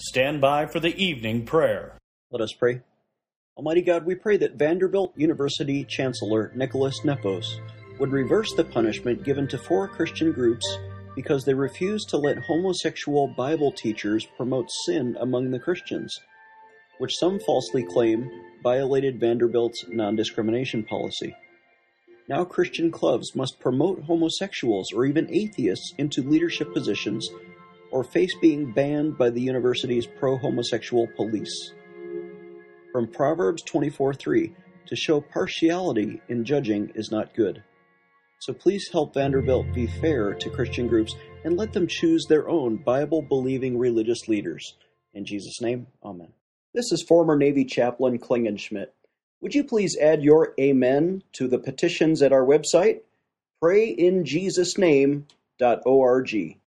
stand by for the evening prayer. Let us pray. Almighty God, we pray that Vanderbilt University Chancellor Nicholas Nepos would reverse the punishment given to 4 Christian groups because they refused to let homosexual Bible teachers promote sin among the Christians, which some falsely claim violated Vanderbilt's non-discrimination policy. Now Christian clubs must promote homosexuals or even atheists into leadership positions or face being banned by the university's pro-homosexual police. From Proverbs 24:3, to show partiality in judging is not good. So please help Vanderbilt be fair to Christian groups and let them choose their own Bible-believing religious leaders. In Jesus' name, amen. This is former Navy Chaplain Klingenschmidt. Would you please add your amen to the petitions at our website, prayinjesusname.org.